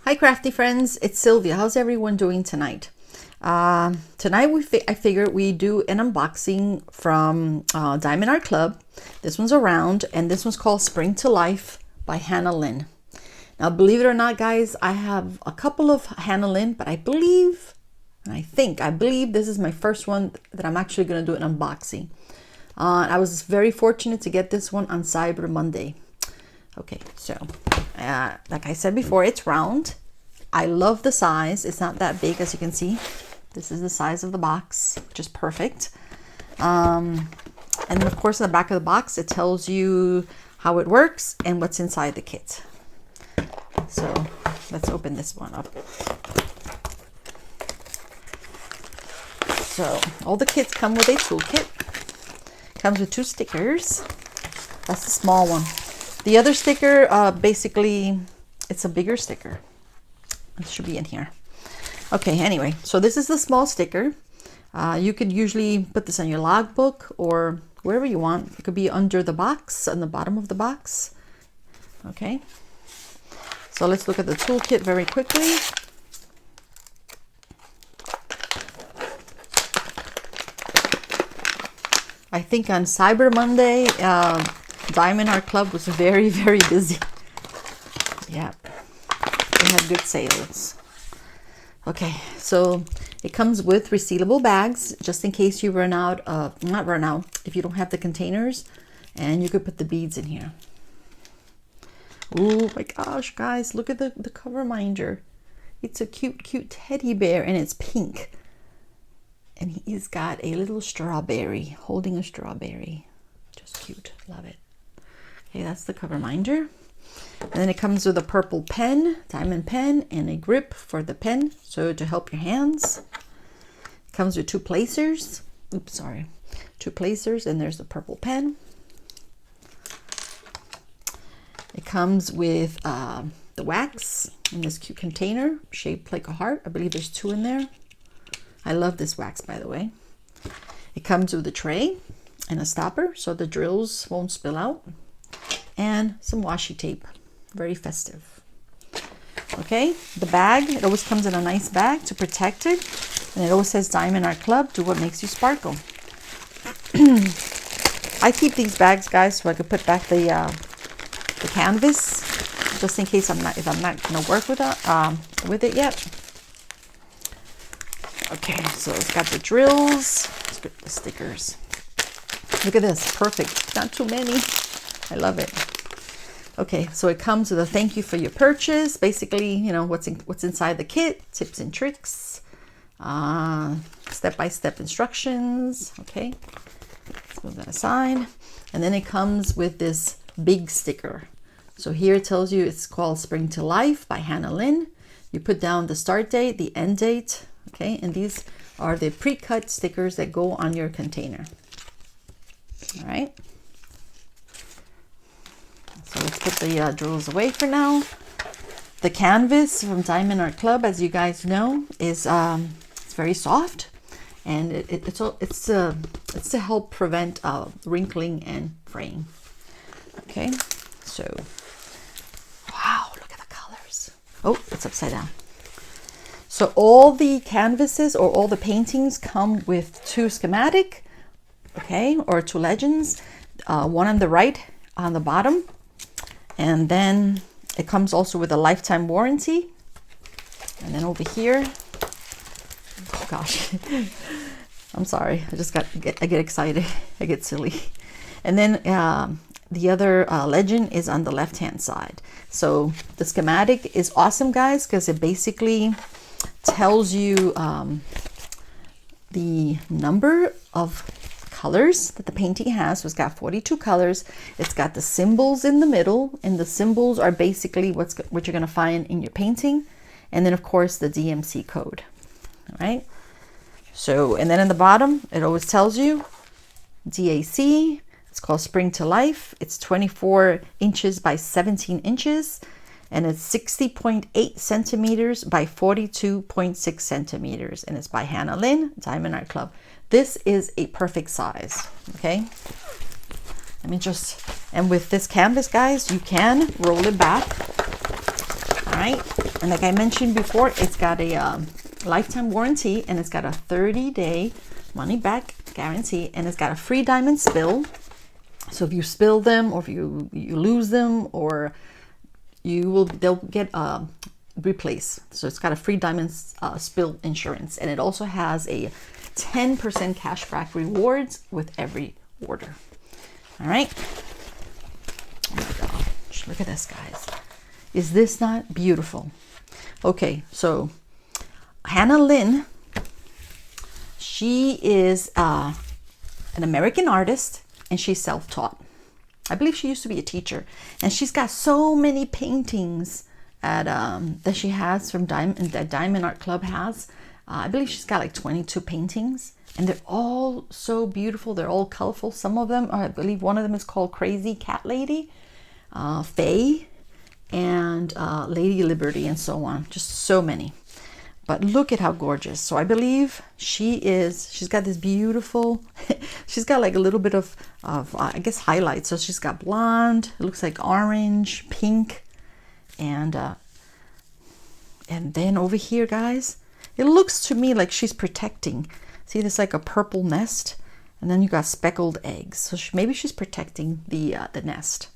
Hi Crafty Friends, it's Sylvia. How's everyone doing tonight? Tonight I figured we do an unboxing from Diamond Art Club. This one's a round and this one's called Spring to Life by Hannah Lynn. Now believe it or not guys, I have a couple of Hannah Lynn, but I believe this is my first one that I'm actually going to do an unboxing. I was very fortunate to get this one on Cyber Monday. Okay, so like I said before, it's round. I love the size. It's not that big, as you can see. This is the size of the box, which is perfect. And of course, in the back of the box, it tells you how it works and what's inside the kit. So let's open this one up. So all the kits come with a toolkit. Comes with 2 stickers. That's the small one. The other sticker, basically, it's a bigger sticker. It should be in here. Okay, anyway, so this is the small sticker. You could usually put this on your logbook or wherever you want. It could be under the box, on the bottom of the box. Okay, so let's look at the toolkit very quickly. I think on Cyber Monday, Diamond Art Club was very, very busy. Yeah, they had good sales. Okay, so it comes with resealable bags just in case you run out of, not run out, if you don't have the containers, and you could put the beads in here. Oh my gosh, guys, look at the cover minder. It's a cute, cute teddy bear and it's pink. And he's got a little strawberry, holding a strawberry. Just cute, love it. Okay, that's the cover minder. And then it comes with a purple pen, diamond pen, and a grip for the pen, so to help your hands. It comes with 2 placers. Oops, sorry. 2 placers, and there's the purple pen. It comes with the wax in this cute container, shaped like a heart. I believe there's 2 in there. I love this wax, by the way. It comes with a tray and a stopper so the drills won't spill out, and some washi tape. Very festive. Okay, the bag, it always comes in a nice bag to protect it, and it always says Diamond Art Club, do what makes you sparkle. I keep these bags, guys, so I could put back the canvas just in case I'm not going to work with it yet. Okay, so it's got the drills, let's get the stickers. Look at this, perfect, not too many. I love it. Okay, so it comes with a thank you for your purchase. Basically, you know, what's inside the kit, tips and tricks, step-by-step instructions. Okay, let's move that aside. And then it comes with this big sticker. So here it tells you it's called Spring to Life by Hannah Lynn. You put down the start date, the end date. Okay, and these are the pre-cut stickers that go on your container. All right. So let's put the drills away for now. The canvas from Diamond Art Club, as you guys know, is it's very soft, and it's to help prevent wrinkling and fraying. Okay, so wow, look at the colors. Oh, it's upside down. So all the canvases or all the paintings come with 2 schematic, okay, or 2 legends, one on the right on the bottom, and then it comes also with a lifetime warranty. And then over here, oh gosh, I'm sorry, I get excited, I get silly. And then the other legend is on the left hand side. So the schematic is awesome, guys, because it basically tells you the number of colors that the painting has. So it's got 42 colors. It's got the symbols in the middle, and the symbols are basically what you're going to find in your painting. And then of course the DMC code. All right, so, and then in the bottom it always tells you DAC. It's called Spring to Life. It's 24 inches by 17 inches, and it's 60.8 centimeters by 42.6 centimeters, and it's by Hannah Lynn, Diamond Art Club. This is a perfect size. Okay, let me just, and with this canvas, guys, you can roll it back. right? And like I mentioned before, it's got a lifetime warranty, and it's got a 30-day money back guarantee, and it's got a free diamond spill. So if you spill them, or if you lose them, or they'll get replaced. So it's got a free diamond spill insurance, and it also has a 10% cash back rewards with every order. All right. Oh my gosh, look at this, guys. Is this not beautiful? Okay, so Hannah Lynn, she is an American artist, and she's self-taught. I believe she used to be a teacher, and she's got so many paintings at that she has from that Diamond Art Club has. I believe she's got like 22 paintings, and they're all so beautiful. They're all colorful. Some of them, I believe one of them is called Crazy Cat Lady, Faye, and Lady Liberty, and so on. Just so many. But look at how gorgeous. So I believe she's got this beautiful, she's got like a little bit of I guess highlights. So she's got blonde, it looks like orange, pink, and then over here, guys, it looks to me like she's protecting. See, there's like a purple nest, and then you got speckled eggs. So maybe she's protecting the nest.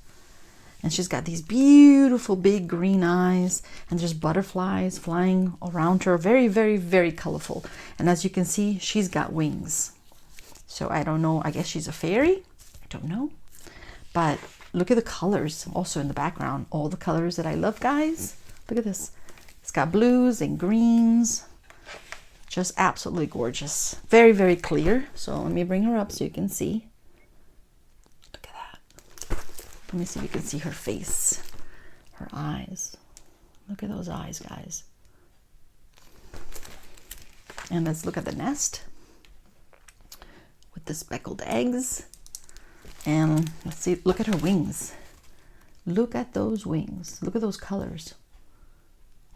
And she's got these beautiful big green eyes, and there's butterflies flying around her. Very, very, very colorful. And as you can see, she's got wings. So I don't know, I guess she's a fairy. I don't know. But look at the colors also in the background. All the colors that I love, guys. Look at this. It's got blues and greens. Just absolutely gorgeous. Very, very clear. So let me bring her up so you can see. Let me see if you can see her face, her eyes. Look at those eyes, guys. And let's look at the nest with the speckled eggs. And let's see, look at her wings. Look at those wings. Look at those colors.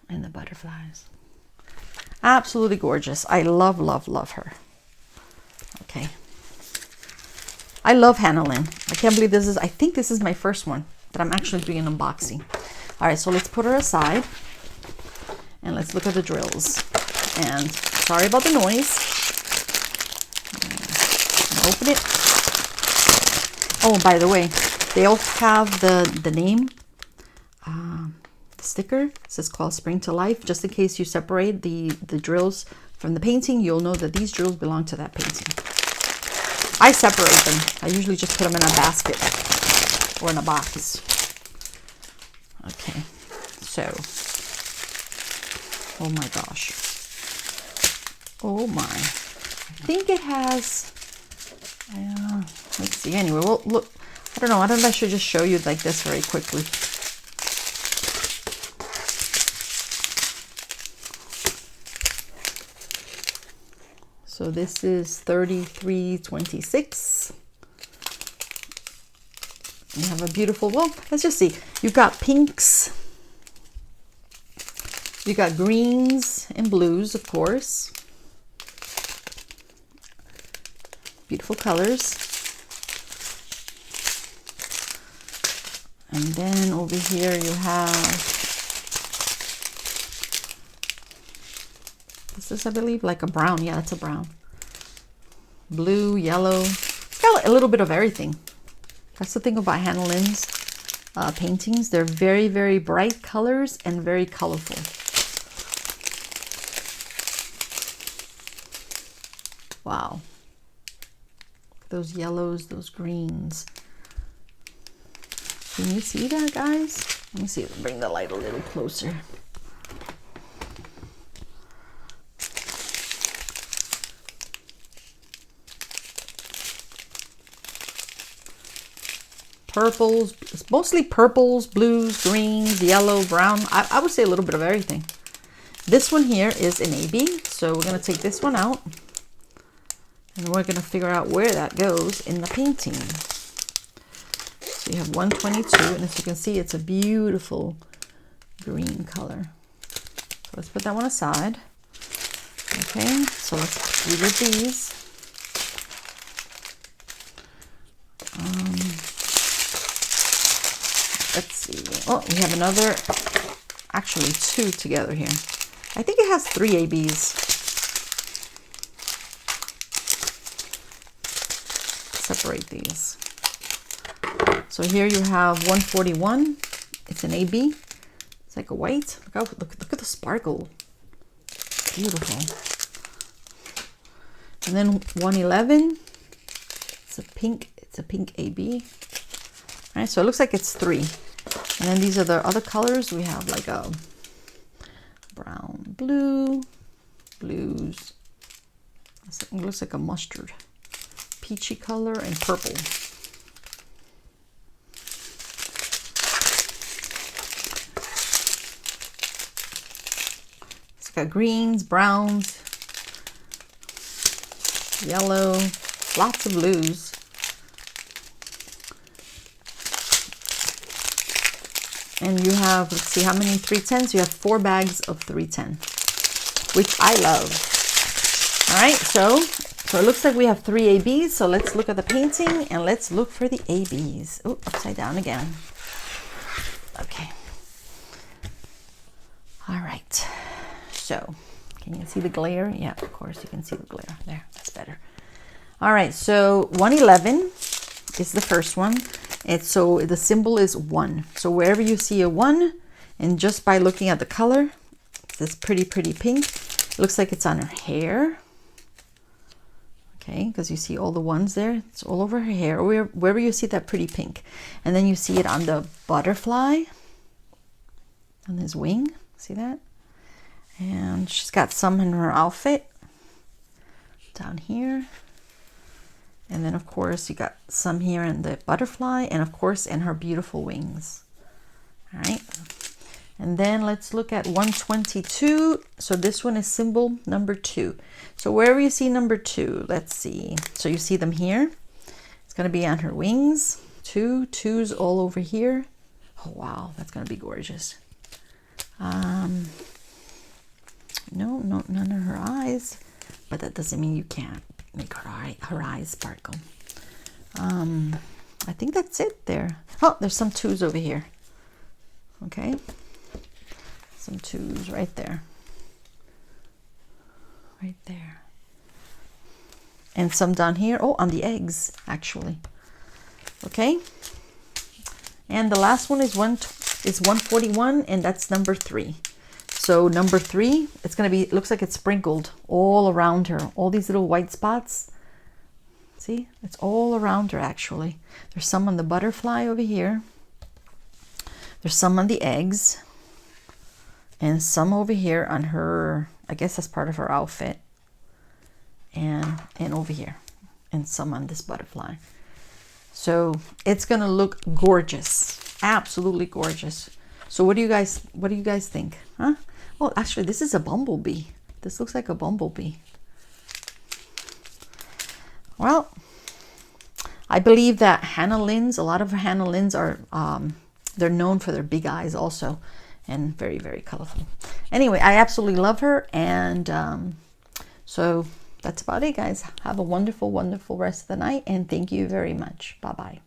And the butterflies. Absolutely gorgeous. I love, love, love her. Okay. I love Hannah Lynn. I can't believe this is, I think this is my first one that I'm actually doing an unboxing. All right, so let's put her aside and let's look at the drills. And sorry about the noise. Open it. Oh, by the way, they all have the name, the sticker. It says called Spring to Life. Just in case you separate the drills from the painting, you'll know that these drills belong to that painting. I separate them. I usually just put them in a basket or in a box. Okay, so, oh my gosh. Oh my. I think it has, let's see. Anyway, well, look, I don't know. I don't know if I should just show you like this very quickly. So this is 3326. You have a beautiful, well, let's just see. You've got pinks. You got greens and blues, of course. Beautiful colors. And then over here you have, this is, I believe, like a brown. Yeah, it's a brown. Blue, yellow. It's got a little bit of everything. That's the thing about Hannah Lynn's paintings. They're very, very bright colors and very colorful. Wow. Those yellows, those greens. Can you see that, guys? Let me see if I bring the light a little closer. Purples, it's mostly purples, blues, greens, yellow, brown. I would say a little bit of everything. This one here is an AB, so we're going to take this one out. And we're going to figure out where that goes in the painting. So you have 122, and as you can see, it's a beautiful green color. So let's put that one aside. Okay, so let's do with these. Let's see. Oh, we have another actually 2 together here. I think it has 3 ABs. Separate these. So here you have 141. It's an AB. It's like a white. Look at the sparkle. Beautiful. And then 111. It's a pink. It's a pink AB. All right, so it looks like it's 3. And then these are the other colors. We have like a brown, blue, blues. It looks like a mustard, peachy color, and purple. It's got greens, browns, yellow, lots of blues. And you have, let's see, how many 310s? You have 4 bags of 310, which I love. All right, so it looks like we have 3 ABs. So let's look at the painting and let's look for the ABs. Oh, upside down again. Okay. All right. So can you see the glare? Yeah, of course you can see the glare. There, that's better. All right, so 111 is the first one. So the symbol is 1. So wherever you see a 1, and just by looking at the color, this pretty pink, it looks like it's on her hair. Okay, because you see all the ones there. It's all over her hair, or wherever you see that pretty pink. And then you see it on the butterfly, on his wing. See that? And she's got some in her outfit down here. And then, of course, you got some here in the butterfly, and of course in her beautiful wings. All right. And then let's look at 122. So this one is symbol number 2. So wherever you see number 2, let's see. So you see them here. It's going to be on her wings. 2s all over here. Oh, wow. That's going to be gorgeous. No, none of her eyes. But that doesn't mean you can't make her eyes sparkle. I think that's it there. Oh, there's some 2s over here. Okay, some 2s right there, and some down here. Oh, on the eggs actually. Okay, and the last one is 141, and that's number 3. So number 3, it's going to be, it looks like it's sprinkled all around her. All these little white spots. See, it's all around her actually. There's some on the butterfly over here. There's some on the eggs. And some over here on her, I guess that's part of her outfit. And over here. And some on this butterfly. So it's going to look gorgeous. Absolutely gorgeous. So what do you guys think? Huh? Oh, actually, this is a bumblebee. This looks like a bumblebee. Well, I believe that Hannah Lynn's, a lot of Hannah Lynn's are, they're known for their big eyes also, and very, very colorful. Anyway, I absolutely love her, and so that's about it, guys. Have a wonderful, wonderful rest of the night, and thank you very much. Bye-bye.